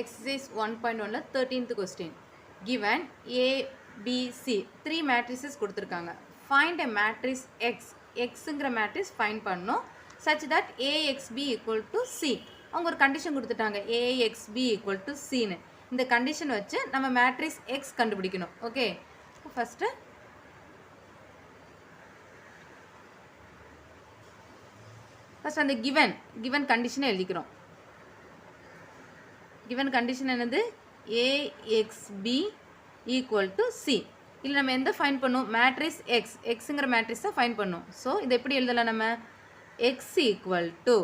Exercise 1.1 13th question. Given A, B, C 3 matrices கொடுத்திருக்காங்க. Find a matrix X. Xங்கிற matrix find பண்ணணும். Such that AXB equal to C. அவங்க ஒரு condition கொடுத்துட்டாங்க. AXB equal to C னு. இந்த condition வச்சு நம்ம matrix X கண்டுபிடிக்கணும். ஓகே. ஃபர்ஸ்ட் அந்த given கண்டிஷனை எழுதிக்கிறோம். given condition என்னது AXB equal to C. இல்லை நம்ம எந்த ஃபைண்ட் பண்ணும் மேட்ரிக்ஸ் எக்ஸுங்கிற மேட்ரிக்ஸை ஃபைண்ட் பண்ணும். ஸோ இதை எப்படி எழுதலாம் நம்ம எக்ஸ் ஈக்குவல் டு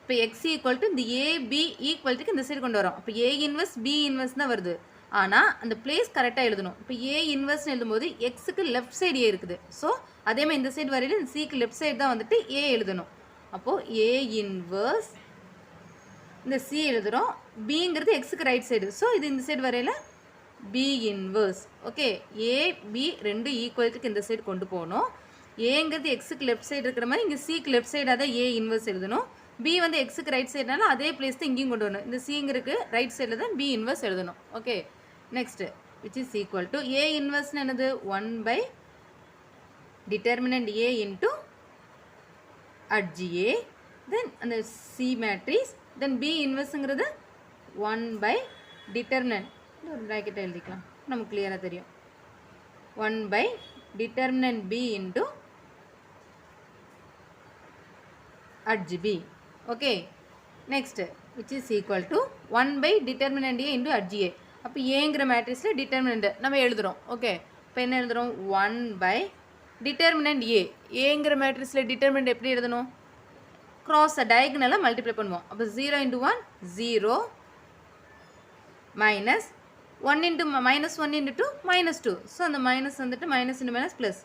இப்போ எக்ஸ் ஈக்குவல் டு இந்த ஏபி ஈக்குவல்ட்டுக்கு இந்த சைடு கொண்டு வரோம். இப்போ ஏ இன்வெர்ஸ் பி இன்வெர்ஸ் தான் வருது. ஆனால் அந்த பிளேஸ் கரெக்டாக எழுதணும். இப்போ ஏ இன்வெர்ஸ்னு எழுதும்போது எக்ஸுக்கு லெஃப்ட் சைடு ஏ இருக்குது. ஸோ அதே மாதிரி இந்த சைடு வரையில் இந்த சிக்கு லெஃப்ட் சைடு தான் வந்துட்டு ஏ எழுதணும். அப்போது ஏ இன்வெர்ஸ் இந்த சி எழுதுகிறோம். பிங்கிறது எக்ஸுக்கு ரைட் சைடு. ஸோ இது இந்த சைடு வரையில் பி இன்வெர்ஸ். ஓகே, ஏ பி ரெண்டு ஈக்குவலுக்கு இந்த சைடு கொண்டு போகணும். ஏங்கிறது எக்ஸுக்கு லெஃப்ட் சைடு இருக்கிற மாதிரி இங்கே சிக்கு லெஃப்ட் சைடாக தான் ஏ இன்வெர்ஸ் எழுதணும். பி வந்து எக்ஸுக்கு ரைட் சைடுனால அதே பிளேஸ் தான் இங்கேயும் கொண்டு வரணும். இந்த சிங்கிறதுக்கு ரைட் சைடில் தான் பி இன்வெர்ஸ் எழுதணும். Okay, next which is equal to A இன்வெர்ஸ்னு என்னது 1 determinant A into adj A then அந்த சி மேட்ரிக்ஸ் தென் பி இன்வெர்ஸுங்கிறது 1 டிட்டர்மினன்ட் ஒரு ப்ராக்கெட்டை எழுதிக்கலாம் நமக்கு கிளியராக தெரியும் 1 determinant B into adj B. Okay, next which is equal to 1 determinant A into adj A. அப்போ ஏங்கிற மேட்ரிக்ஸில் டிட்டர்மினன்ட் நம்ம எழுதுகிறோம். ஓகே, இப்போ என்ன எழுதுகிறோம் 1 டிட்டர்மினன்ட் ஏ. ஏங்கிற மேட்ரிக்ஸில் டிட்டர்மினன்ட் எப்படி எழுதணும் க்ராஸை டயகனலாக மல்டிப்ளை பண்ணுவோம். அப்போ 0 × 1 0 மைனஸ் 1 × -1 × 2 -2. ஸோ அந்த மைனஸ் வந்துட்டு மைனஸ் இன்ட்டு மைனஸ் ப்ளஸ்.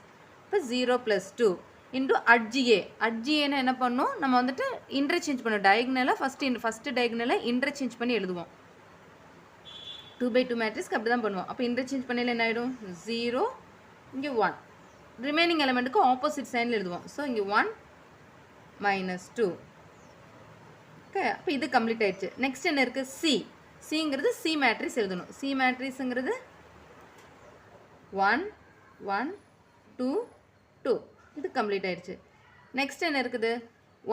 இப்போ 0 + 2 இன்ட்டு அட்ஜிஏ. அட்ஜிஏன்னு என்ன பண்ணணும் நம்ம வந்துட்டு இன்டர்சேஞ்ச் பண்ணுவோம். டயகனலாக ஃபஸ்ட்டு டயகனலாக இன்டர்சேஞ்ச் பண்ணி எழுதுவோம். 2/2 மேட்ரிக்ஸ்க்கு அப்படி தான் பண்ணுவோம். அப்போ இன்டர்சேஞ்ச் பண்ணையில் என்ன ஆகிடும் 0 இங்கே 1 ரிமைனிங் எலமெண்ட்டுக்கு ஆப்போசிட் சைனில் எழுதுவோம். ஸோ இங்கே 1 -2. ஓகே, அப்போ இது கம்ப்ளீட் ஆயிடுச்சு. நெக்ஸ்ட் என்ன இருக்குது சி. சிங்கிறது சி மேட்ரிக்ஸ் எழுதணும். சி மேட்ரிக்ஸுங்கிறது 1 1 2 2 இது கம்ப்ளீட் ஆயிடுச்சு. நெக்ஸ்ட் என்ன இருக்குது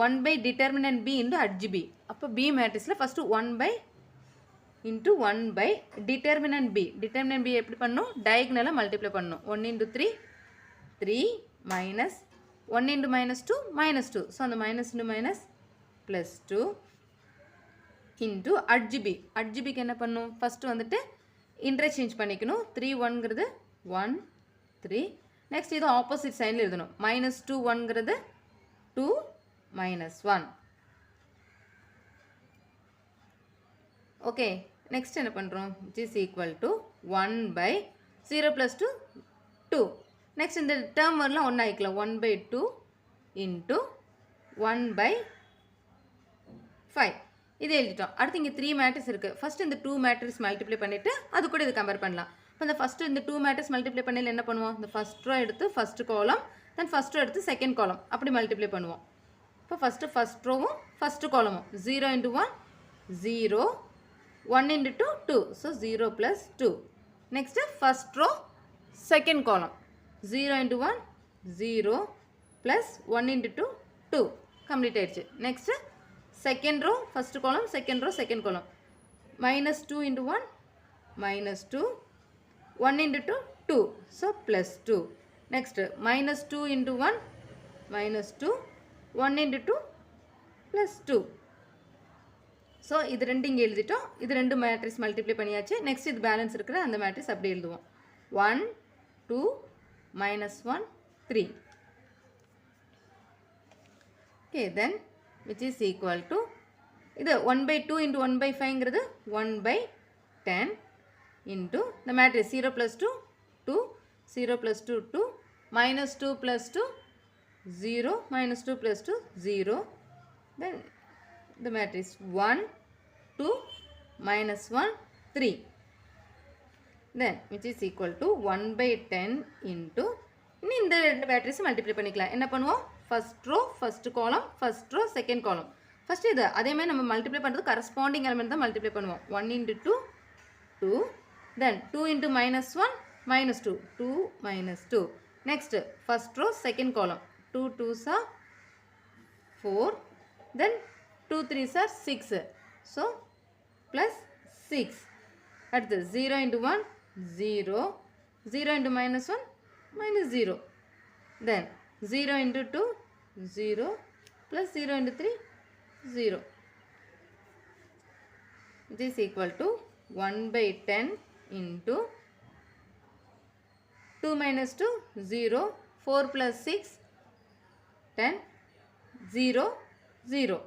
1 determinant B into adj B. அப்போ பி மேட்ரிக்ஸில் first 1 into 1 determinant B. Determinant B எப்படி பண்ணணும் டயகனலாக மல்டிப்ளை பண்ணணும். 1 × 3 3 மைனஸ் 1 × -2 -2. ஸோ அந்த minus into minus plus 2 into adj B. அட்ஜிபிக்கு என்ன பண்ணணும் ஃபஸ்ட்டு வந்துட்டு இன்டர்சேஞ்ச் பண்ணிக்கணும். 3 1ங்கிறது 1 3. நெக்ஸ்ட் இது ஆப்போசிட் சைனில் எழுதணும். -2 1ங்கிறது 2 -1. ஓகே, நெக்ஸ்ட் என்ன பண்ணுறோம் which is equal to 1 0 + 2 2. Next இந்த டேர்ம் வரலாம் 1 ஆகிக்கலாம். 1/2 இன்ட்டு 1/5 இது எழுதிட்டோம். அடுத்து இங்கே 3 மேட்ரிக்ஸ் இருக்குது. ஃபஸ்ட்டு இந்த 2 மேட்ரிக்ஸ் மல்டிப்ளை பண்ணிவிட்டு அது கூட இது கம்பேர் பண்ணலாம். இப்போ இந்த ஃபஸ்ட்டு இந்த 2 மேட்ரிக்ஸ் மல்டிப்ளை பண்ணல என்ன பண்ணுவோம் இந்த ஃபஸ்ட் ரோ எடுத்து first column then first row எடுத்து செகண்ட் காலம் அப்படி மல்டிப்ளை பண்ணுவோம். இப்போ ஃபஸ்ட்டு ரோவும் ஃபஸ்ட்டு காலமும் 0 × 1 0 1 × 2 2. So 0 + 2. Next first row second column 0 × 1 0 + 1 × 2 2 complete ஆயிடுச்சு. Next second row first column second row second column -2 × 1 -2 1 × 2 2. So +2. Next -2 × 1 -2 1 × 2 +2. So இது ரெண்டு இங்கே எழுதிட்டோம். இது ரெண்டு மேட்ரிக்ஸ் மல்டிப்ளை பண்ணியாச்சு. நெக்ஸ்ட் இது பேலன்ஸ் இருக்கிற அந்த மேட்ரிக்ஸ் அப்படி எழுதுவோம் 1 2 -1 3. Okay, then which is equal to இது 1/2 × 1/5ங்கிறது 1/10 into the matrix 0 + 2 2 0 + 2 2 -2 + 2 0 -2 + 2 0 then the matrix 1 2 -1 3 then which is equal to 1/10 into இனி இந்த ரெண்டு மேட்ரிக்ஸ் மல்டிப்ளை பண்ணிக்கலாம். என்ன பண்ணுவோம் first row first column first row second column first இது அதேமாதிரி நம்ம மல்டிப்ளை பண்ணுறது கரஸ்பாண்டிங் எலமெண்ட் தான் மல்டிப்ளை பண்ணுவோம். 1 × 2 2. Then 2 into minus 1, minus 2. 2 minus 2. Next, first row, second column. 2 2s are 4. Then 2 3s are 6. So, plus 6. At the 0 into 1, 0. 0 into minus 1, minus 0. Then 0 into 2, 0. Plus 0 into 3, 0. Which is equal to 1 by 10 into 2 minus 2, 0. 4 plus 6, 10. 0, 0.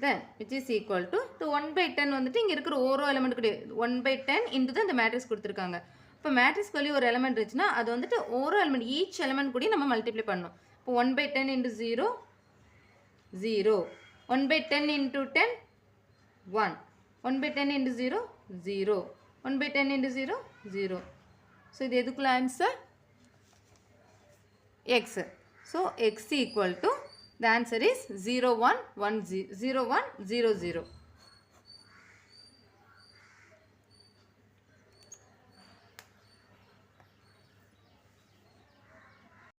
Then which is equal to 1 by 10 வந்துட்டு இங்கே இருக்கிற ஓரோ element கிடையாது 1 by 10 into தான் இந்த matrix கொடுத்துருக்காங்க. இப்போ matrix வெளியே ஒரு எலமெண்ட் இருந்துச்சுன்னா அது வந்துட்டு ஓரோ எலமெண்ட் ஈச் எலமெண்ட் கூட நம்ம மல்டிப்ளை பண்ணணும். இப்போ 1 by 10 into 0, 0. 1 by 10 into 10, 1. 1 by 10 into 0, 0. 1 by 10 into 0, 0. So, இது எதுக்குள்ள answer? X. So, X equal to, the answer is 0, 1, 1, 0, 0, 1, 0, 0.